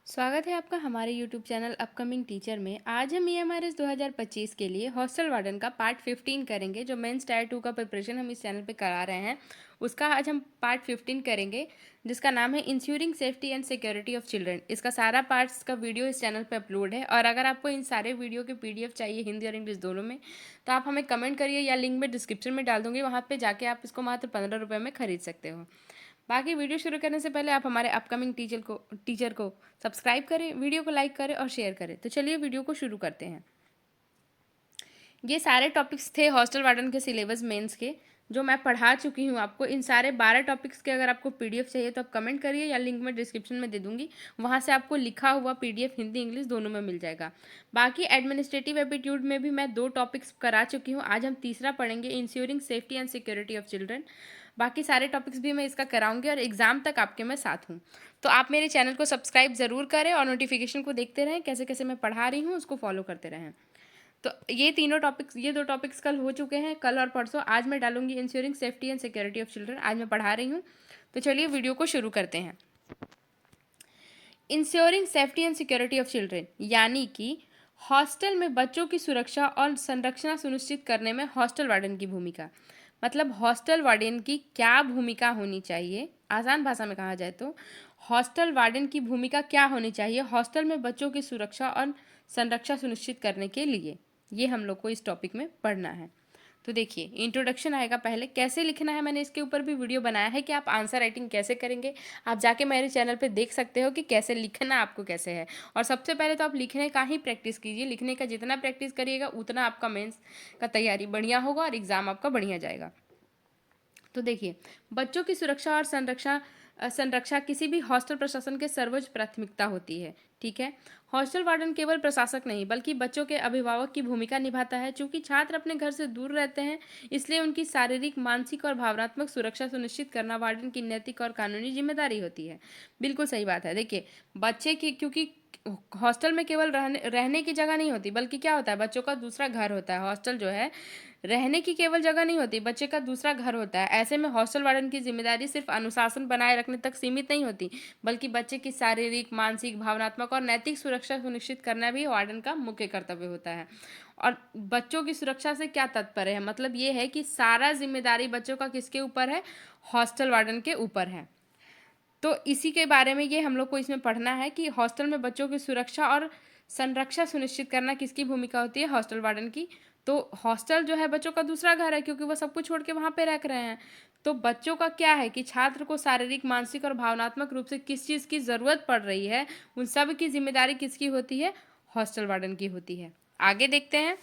स्वागत है आपका हमारे YouTube चैनल अपकमिंग टीचर में। आज हम EMRS 2025 के लिए हॉस्टल वार्डन का पार्ट 15 करेंगे। जो मेंस टायर 2 का प्रिपरेशन हम इस चैनल पे करा रहे हैं, उसका आज हम पार्ट 15 करेंगे, जिसका नाम है ensuring safety and security of children. इसका सारा पार्ट्स का वीडियो इस चैनल पे अपलोड है, और अगर आपको इन सारे वीडियो के PDF चाहिए हिंदी और इंग्लिश दोनों में, तो आप हमें कमेंट करिए या लिंक में डिस्क्रिप्शन में डाल दूँगी, वहाँ पर जाके आप इसको मात्र 15 रुपये में खरीद सकते हो। बाकी वीडियो शुरू करने से पहले आप हमारे अपकमिंग टीचर को सब्सक्राइब करें, वीडियो को लाइक करें और शेयर करें। तो चलिए वीडियो को शुरू करते हैं। ये सारे टॉपिक्स थे हॉस्टल वार्डन के सिलेबस मेंस के, जो मैं पढ़ा चुकी हूँ आपको। इन सारे 12 टॉपिक्स के अगर आपको PDF चाहिए तो आप कमेंट करिए या लिंक में डिस्क्रिप्शन में दे दूँगी, वहाँ से आपको लिखा हुआ PDF हिंदी इंग्लिश दोनों में मिल जाएगा। बाकी एडमिनिस्ट्रेटिव एप्टीट्यूड में भी मैं 2 टॉपिक्स करा चुकी हूँ। आज हम तीसरा पढ़ेंगे, ensuring safety and security of children. बाकी सारे टॉपिक्स भी मैं इसका कराऊंगी और एग्जाम तक आपके मैं साथ हूँ। तो आप मेरे चैनल को सब्सक्राइब ज़रूर करें और नोटिफिकेशन को देखते रहें, कैसे कैसे मैं पढ़ा रही हूँ उसको फॉलो करते रहें। तो ये 2 टॉपिक्स कल हो चुके हैं, कल और परसों। आज मैं डालूंगी ensuring safety and security of children. आज मैं पढ़ा रही हूँ, तो चलिए वीडियो को शुरू करते हैं। Ensuring safety and security of children यानी कि हॉस्टल में बच्चों की सुरक्षा और संरक्षण सुनिश्चित करने में हॉस्टल वार्डन की भूमिका। मतलब हॉस्टल वार्डन की क्या भूमिका होनी चाहिए, आसान भाषा में कहा जाए तो हॉस्टल वार्डन की भूमिका क्या होनी चाहिए हॉस्टल में बच्चों की सुरक्षा और संरक्षा सुनिश्चित करने के लिए, ये हम लोग को इस टॉपिक में पढ़ना है। तो देखिए, इंट्रोडक्शन आएगा, पहले कैसे लिखना है मैंने इसके ऊपर भी वीडियो बनाया है कि आप आंसर राइटिंग कैसे करेंगे। आप जाके मेरे चैनल पे देख सकते हो कि कैसे लिखना आपको कैसे है। और सबसे पहले तो आप लिखने का ही प्रैक्टिस कीजिए। लिखने का जितना प्रैक्टिस करिएगा उतना आपका मेंस का तैयारी बढ़िया होगा और एग्ज़ाम आपका बढ़िया जाएगा। तो देखिए, बच्चों की सुरक्षा और संरक्षा किसी भी हॉस्टल प्रशासन के सर्वोच्च प्राथमिकता होती है। ठीक है, हॉस्टल वार्डन केवल प्रशासक नहीं बल्कि बच्चों के अभिभावक की भूमिका निभाता है। चूंकि छात्र अपने घर से दूर रहते हैं, इसलिए उनकी शारीरिक, मानसिक और भावनात्मक सुरक्षा सुनिश्चित करना वार्डन की नैतिक और कानूनी जिम्मेदारी होती है। बिल्कुल सही बात है। देखिए, बच्चे की, क्योंकि हॉस्टल में केवल रहने की जगह नहीं होती, बल्कि क्या होता है, बच्चों का दूसरा घर होता है। हॉस्टल जो है रहने की केवल जगह नहीं होती, बच्चे का दूसरा घर होता है। ऐसे में हॉस्टल वार्डन की जिम्मेदारी सिर्फ अनुशासन बनाए रखने तक सीमित नहीं होती, बल्कि बच्चे की शारीरिक, मानसिक, भावनात्मक और नैतिक सुरक्षा सुनिश्चित करना भी वार्डन का मुख्य कर्तव्य होता है। और बच्चों की सुरक्षा से क्या तात्पर्य है, मतलब ये है कि सारा जिम्मेदारी बच्चों का किसके ऊपर है, हॉस्टल वार्डन के ऊपर है। तो इसी के बारे में ये हम लोग को इसमें पढ़ना है कि हॉस्टल में बच्चों की सुरक्षा और संरक्षा सुनिश्चित करना किसकी भूमिका होती है, हॉस्टल वार्डन की। तो हॉस्टल जो है बच्चों का दूसरा घर है, क्योंकि वो सब कुछ छोड़ के वहाँ पे रह रहे हैं। तो बच्चों का क्या है कि छात्र को शारीरिक, मानसिक और भावनात्मक रूप से किस चीज़ की ज़रूरत पड़ रही है, उन सब की जिम्मेदारी किसकी होती है, हॉस्टल वार्डन की होती है। आगे देखते हैं।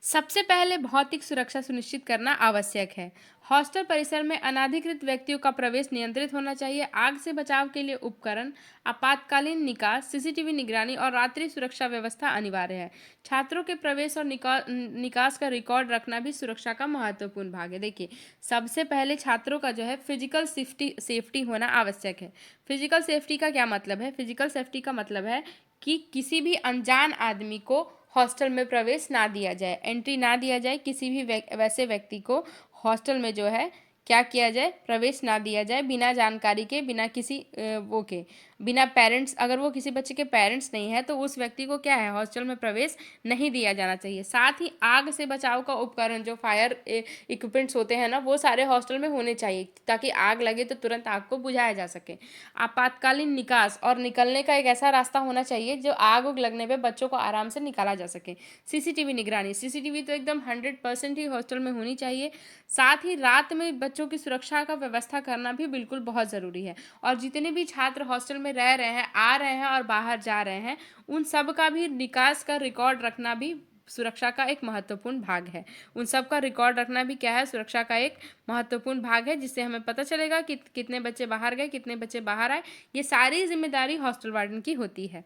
सबसे पहले भौतिक सुरक्षा सुनिश्चित करना आवश्यक है। हॉस्टल परिसर में अनाधिकृत व्यक्तियों का प्रवेश नियंत्रित होना चाहिए। आग से बचाव के लिए उपकरण, आपातकालीन निकास, CCTV निगरानी और रात्रि सुरक्षा व्यवस्था अनिवार्य है। छात्रों के प्रवेश और निकास का रिकॉर्ड रखना भी सुरक्षा का महत्वपूर्ण भाग है। देखिए, सबसे पहले छात्रों का जो है फिजिकल सेफ्टी होना आवश्यक है। फिजिकल सेफ्टी का क्या मतलब है, फिजिकल सेफ्टी का मतलब है कि किसी भी अनजान आदमी को हॉस्टल में प्रवेश ना दिया जाए, एंट्री ना दिया जाए। किसी भी वैसे व्यक्ति को हॉस्टल में जो है क्या किया जाए, प्रवेश ना दिया जाए बिना जानकारी के, बिना किसी वो के, बिना पेरेंट्स, अगर वो किसी बच्चे के पेरेंट्स नहीं है तो उस व्यक्ति को क्या है, हॉस्टल में प्रवेश नहीं दिया जाना चाहिए। साथ ही आग से बचाव का उपकरण, जो फायर इक्विपमेंट्स होते हैं ना, वो सारे हॉस्टल में होने चाहिए, ताकि आग लगे तो तुरंत आग को बुझाया जा सके। आपातकालीन निकास और निकलने का एक ऐसा रास्ता होना चाहिए जो आग उग लगने पे बच्चों को आराम से निकाला जा सके। CCTV निगरानी, CCTV तो एकदम 100% ही हॉस्टल में होनी चाहिए। साथ ही रात में बच्चों की सुरक्षा का व्यवस्था करना भी बिल्कुल बहुत ज़रूरी है। और जितने भी छात्र हॉस्टल में रह रहे हैं, आ रहे हैं और बाहर जा रहे हैं, उन सब का भी निकास का रिकॉर्ड रखना भी सुरक्षा का एक महत्वपूर्ण भाग है। उन सब का रिकॉर्ड रखना भी क्या है, सुरक्षा का एक महत्वपूर्ण भाग है, जिससे हमें पता चलेगा कि कितने बच्चे बाहर गए, कितने बच्चे बाहर आए। ये सारी जिम्मेदारी हॉस्टल वार्डन की होती है।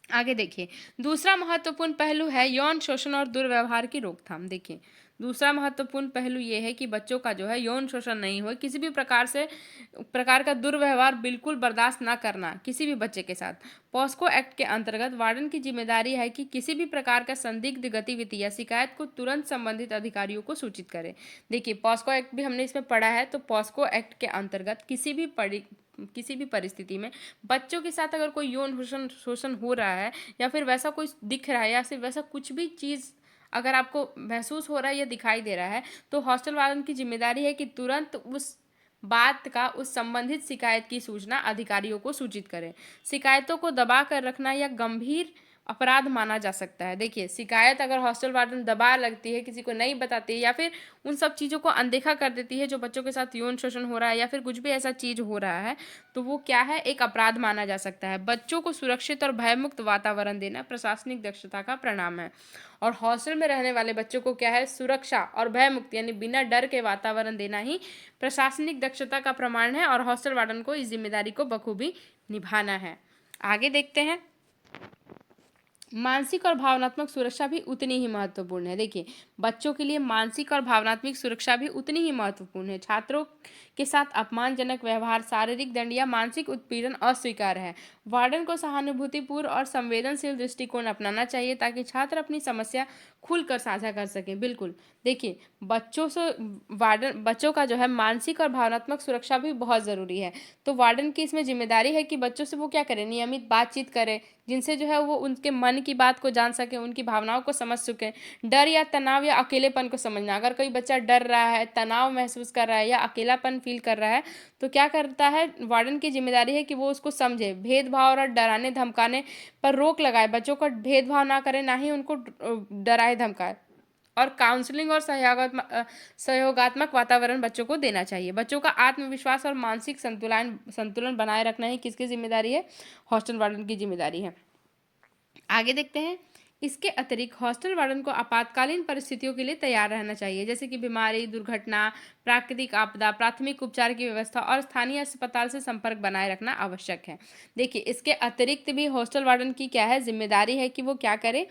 आगे देखिए, दूसरा महत्वपूर्ण पहलू है यौन शोषण और दुर्व्यवहार की रोकथाम। देखिए, दूसरा महत्वपूर्ण पहलू ये है कि बच्चों का जो है यौन शोषण नहीं हो, किसी भी प्रकार का दुर्व्यवहार बिल्कुल बर्दाश्त ना करना किसी भी बच्चे के साथ। पॉस्को एक्ट के अंतर्गत वार्डन की जिम्मेदारी है कि किसी भी प्रकार का संदिग्ध गतिविधि या शिकायत को तुरंत संबंधित अधिकारियों को सूचित करें। देखिए, पॉस्को एक्ट भी हमने इसमें पढ़ा है, तो पॉस्को एक्ट के अंतर्गत किसी भी परिस्थिति में बच्चों के साथ अगर कोई यौन शोषण शोषण हो रहा है, या फिर वैसा कोई दिख रहा है, या फिर वैसा कुछ भी चीज़ अगर आपको महसूस हो रहा है या दिखाई दे रहा है, तो हॉस्टल वार्डन की जिम्मेदारी है कि तुरंत उस बात का, उस संबंधित शिकायत की सूचना अधिकारियों को सूचित करें। शिकायतों को दबा कर रखना या गंभीर अपराध माना जा सकता है। देखिए, शिकायत अगर हॉस्टल वार्डन दबा लगती है, किसी को नहीं बताती है, या फिर उन सब चीज़ों को अनदेखा कर देती है जो बच्चों के साथ यौन शोषण हो रहा है, या फिर कुछ भी ऐसा चीज़ हो रहा है, तो वो क्या है, एक अपराध माना जा सकता है। बच्चों को सुरक्षित और भयमुक्त वातावरण देना प्रशासनिक दक्षता का परिणाम है। और हॉस्टल में रहने वाले बच्चों को क्या है, सुरक्षा और भयमुक्त यानी बिना डर के वातावरण देना ही प्रशासनिक दक्षता का प्रमाण है, और हॉस्टल वार्डन को इस जिम्मेदारी को बखूबी निभाना है। आगे देखते हैं। मानसिक और भावनात्मक सुरक्षा भी उतनी ही महत्वपूर्ण है। देखिए, बच्चों के लिए मानसिक और भावनात्मक सुरक्षा भी उतनी ही महत्वपूर्ण है। छात्रों के साथ अपमानजनक व्यवहार, शारीरिक दंड या मानसिक उत्पीड़न अस्वीकार्य है। वार्डन को सहानुभूतिपूर्ण और संवेदनशील दृष्टिकोण अपनाना चाहिए ताकि छात्र अपनी समस्या खुलकर साझा कर सकें। बिल्कुल, देखिए, बच्चों का जो है मानसिक और भावनात्मक सुरक्षा भी बहुत ज़रूरी है। तो वार्डन की इसमें जिम्मेदारी है कि बच्चों से वो क्या करें, नियमित बातचीत करें, जिनसे जो है वो उनके मन की बात को जान सकें, उनकी भावनाओं को समझ सकें। डर या तनाव या अकेलेपन को समझना, अगर कोई बच्चा डर रहा है, तनाव महसूस कर रहा है या अकेलापन फील कर रहा है, तो क्या करता है, वार्डन की जिम्मेदारी है कि वो उसको समझे, भेदभाव और डराने धमकाने पर रोक लगाए, बच्चों को भेदभाव ना करे, ना ही उनको डराए धमकाए, और काउंसलिंग और सहयोगात्मक वातावरण बच्चों को देना चाहिए। बच्चों का आत्मविश्वास और मानसिक संतुलन बनाए रखना ही किसकी जिम्मेदारी है, हॉस्टल वार्डन की जिम्मेदारी है। आगे देखते हैं। इसके अतिरिक्त हॉस्टल वार्डन को आपातकालीन परिस्थितियों के लिए तैयार रहना चाहिए, जैसे कि बीमारी, दुर्घटना, प्राकृतिक आपदा, प्राथमिक उपचार की व्यवस्था और स्थानीय अस्पताल से संपर्क बनाए रखना आवश्यक है। देखिए, इसके अतिरिक्त भी हॉस्टल वार्डन की क्या है, जिम्मेदारी है कि वो क्या करे,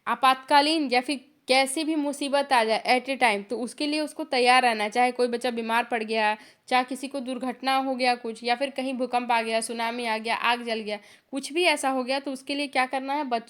आपातकालीन या फिर कैसी भी मुसीबत आ जाए एट ए टाइम, तो उसके लिए उसको तैयार रहना है। चाहे कोई बच्चा बीमार पड़ गया, चाहे किसी को दुर्घटना हो गया कुछ, या फिर कहीं भूकंप आ गया, सुनामी आ गया, आग जल गया, कुछ भी ऐसा हो गया, तो उसके लिए क्या करना है,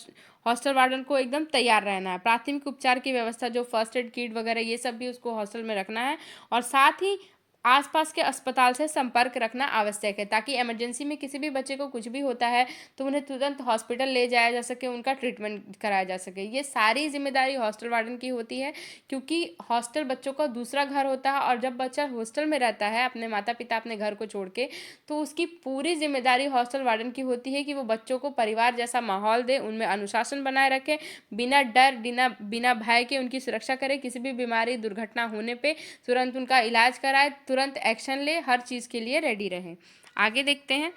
हॉस्टल वार्डन को एकदम तैयार रहना है। प्राथमिक उपचार की व्यवस्था, जो फर्स्ट एड किट वगैरह, ये सब भी उसको हॉस्टल में रखना है, और साथ ही आसपास के अस्पताल से संपर्क रखना आवश्यक है, ताकि इमरजेंसी में किसी भी बच्चे को कुछ भी होता है तो उन्हें तुरंत हॉस्पिटल ले जाया जा सके, उनका ट्रीटमेंट कराया जा सके। ये सारी जिम्मेदारी हॉस्टल वार्डन की होती है, क्योंकि हॉस्टल बच्चों का दूसरा घर होता है, और जब बच्चा हॉस्टल में रहता है अपने माता पिता अपने घर को छोड़ के, तो उसकी पूरी जिम्मेदारी हॉस्टल वार्डन की होती है कि वो बच्चों को परिवार जैसा माहौल दे, उनमें अनुशासन बनाए रखे, बिना डर बिना भय के उनकी सुरक्षा करे, किसी भी बीमारी दुर्घटना होने पे तुरंत उनका इलाज कराए, तुरंत एक्शन ले, हर चीज़ के लिए रेडी रहें। आगे देखते हैं।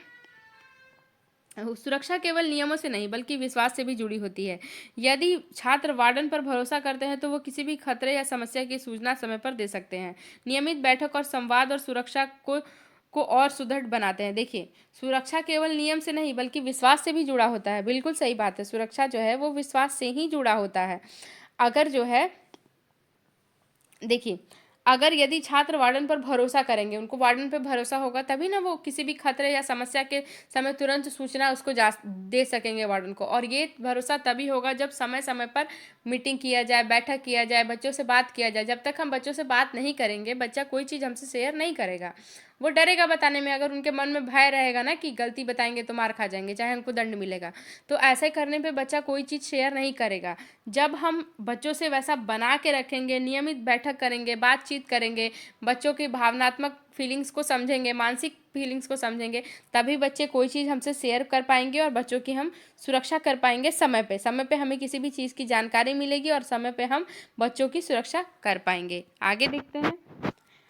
सुरक्षा केवल नियमों से नहीं बल्कि विश्वास से भी जुड़ी होती है। यदि छात्र वार्डन पर भरोसा करते हैं तो वो किसी भी खतरे या समस्या की सूचना समय पर दे सकते हैं। नियमित बैठक और संवाद और सुरक्षा को और सुदृढ़ बनाते हैं। देखिए, सुरक्षा केवल नियम से नहीं बल्कि विश्वास से भी जुड़ा होता है। बिल्कुल सही बात है, सुरक्षा जो है वो विश्वास से ही जुड़ा होता है। अगर जो है, देखिए, अगर यदि छात्र वार्डन पर भरोसा करेंगे, उनको वार्डन पर भरोसा होगा, तभी ना वो किसी भी खतरे या समस्या के समय तुरंत सूचना उसको दे सकेंगे वार्डन को। और ये भरोसा तभी होगा जब समय समय पर मीटिंग किया जाए, बैठक किया जाए, बच्चों से बात किया जाए। जब तक हम बच्चों से बात नहीं करेंगे, बच्चा कोई चीज़ हमसे शेयर नहीं करेगा, वो डरेगा बताने में। अगर उनके मन में भय रहेगा ना कि गलती बताएंगे तो मार खा जाएंगे, चाहे हमको दंड मिलेगा, तो ऐसे करने पे बच्चा कोई चीज़ शेयर नहीं करेगा। जब हम बच्चों से वैसा बना के रखेंगे, नियमित बैठक करेंगे, बातचीत करेंगे, बच्चों की भावनात्मक फीलिंग्स को समझेंगे, मानसिक फीलिंग्स को समझेंगे, तभी बच्चे कोई चीज़ हमसे शेयर कर पाएंगे और बच्चों की हम सुरक्षा कर पाएंगे। समय पे हमें किसी भी चीज़ की जानकारी मिलेगी और समय पे हम बच्चों की सुरक्षा कर पाएंगे। आगे देखते हैं।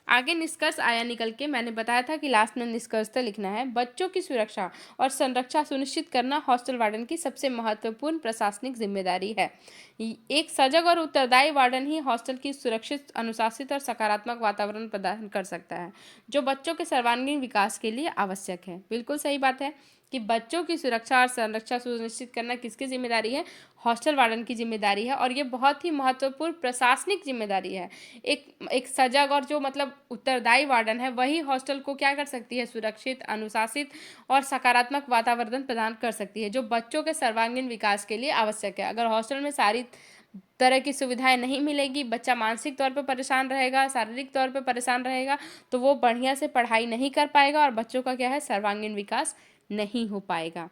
आगे निष्कर्ष आया निकल के, मैंने बताया था कि लास्ट में निष्कर्ष तो लिखना है। बच्चों की सुरक्षा और संरक्षा सुनिश्चित करना हॉस्टल वार्डन की सबसे महत्वपूर्ण प्रशासनिक जिम्मेदारी है। एक सजग और उत्तरदायी वार्डन ही हॉस्टल की सुरक्षित, अनुशासित और सकारात्मक वातावरण प्रदान कर सकता है, जो बच्चों के सर्वांगीण विकास के लिए आवश्यक है। बिल्कुल सही बात है कि बच्चों की सुरक्षा और संरक्षा सुनिश्चित करना किसकी जिम्मेदारी है? हॉस्टल वार्डन की जिम्मेदारी है और ये बहुत ही महत्वपूर्ण प्रशासनिक जिम्मेदारी है। एक सजग और जो मतलब उत्तरदायी वार्डन है वही हॉस्टल को क्या कर सकती है? सुरक्षित, अनुशासित और सकारात्मक वातावरण प्रदान कर सकती है, जो बच्चों के सर्वांगीण विकास के लिए आवश्यक है। अगर हॉस्टल में सारी तरह की सुविधाएं नहीं मिलेगी, बच्चा मानसिक तौर पर परेशान रहेगा, शारीरिक तौर पर परेशान रहेगा, तो वो बढ़िया से पढ़ाई नहीं कर पाएगा और बच्चों का क्या है? सर्वांगीण विकास नहीं हो पाएगा।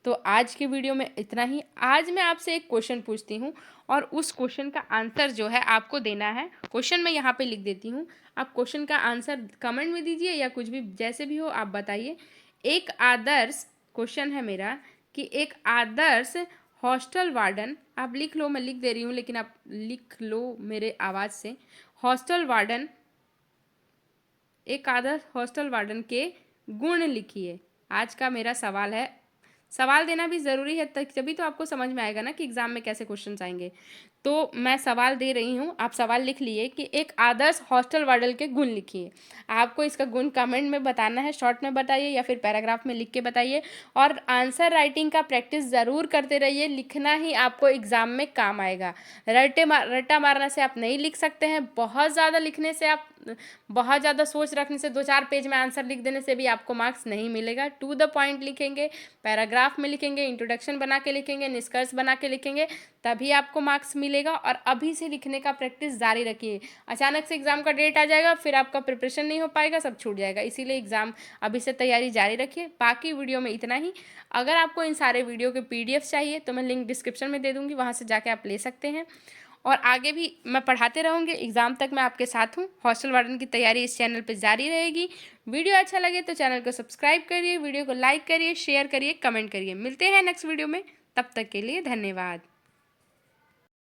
तो आज के वीडियो में इतना ही। आज मैं आपसे एक क्वेश्चन पूछती हूँ और उस क्वेश्चन का आंसर जो है आपको देना है। क्वेश्चन मैं यहाँ पे लिख देती हूँ, आप क्वेश्चन का आंसर कमेंट में दीजिए या कुछ भी जैसे भी हो आप बताइए। एक आदर्श क्वेश्चन है मेरा कि एक आदर्श हॉस्टल वार्डन, आप लिख लो, मैं लिख दे रही हूँ लेकिन आप लिख लो मेरे आवाज़ से। हॉस्टल वार्डन, एक आदर्श हॉस्टल वार्डन के गुण लिखिए। आज का मेरा सवाल है। सवाल देना भी ज़रूरी है, तभी तो आपको समझ में आएगा ना कि एग्ज़ाम में कैसे क्वेश्चंस आएंगे। तो मैं सवाल दे रही हूँ, आप सवाल लिख लिए कि एक आदर्श हॉस्टल वार्डन के गुण लिखिए। आपको इसका गुण कमेंट में बताना है, शॉर्ट में बताइए या फिर पैराग्राफ में लिख के बताइए। और आंसर राइटिंग का प्रैक्टिस ज़रूर करते रहिए, लिखना ही आपको एग्ज़ाम में काम आएगा। रट्टा मारने से आप नहीं लिख सकते हैं, बहुत ज़्यादा लिखने से, आप बहुत ज़्यादा सोच रखने से, 2-4 पेज में आंसर लिख देने से भी आपको मार्क्स नहीं मिलेगा। टू द पॉइंट लिखेंगे, पैराग्राफ में लिखेंगे, इंट्रोडक्शन बना के लिखेंगे, निष्कर्ष बना के लिखेंगे, तभी आपको मार्क्स मिलेगा। और अभी से लिखने का प्रैक्टिस जारी रखिए। अचानक से एग्ज़ाम का डेट आ जाएगा, फिर आपका प्रिपरेशन नहीं हो पाएगा, सब छूट जाएगा। इसीलिए एग्ज़ाम अभी से तैयारी जारी रखिए। बाकी वीडियो में इतना ही। अगर आपको इन सारे वीडियो के PDF चाहिए तो मैं लिंक डिस्क्रिप्शन में दे दूँगी, वहाँ से जाके आप ले सकते हैं। और आगे भी मैं पढ़ाते रहूँगी, एग्ज़ाम तक मैं आपके साथ हूँ। हॉस्टल वार्डन की तैयारी इस चैनल पे जारी रहेगी। वीडियो अच्छा लगे तो चैनल को सब्सक्राइब करिए, वीडियो को लाइक करिए, शेयर करिए, कमेंट करिए। मिलते हैं नेक्स्ट वीडियो में, तब तक के लिए धन्यवाद।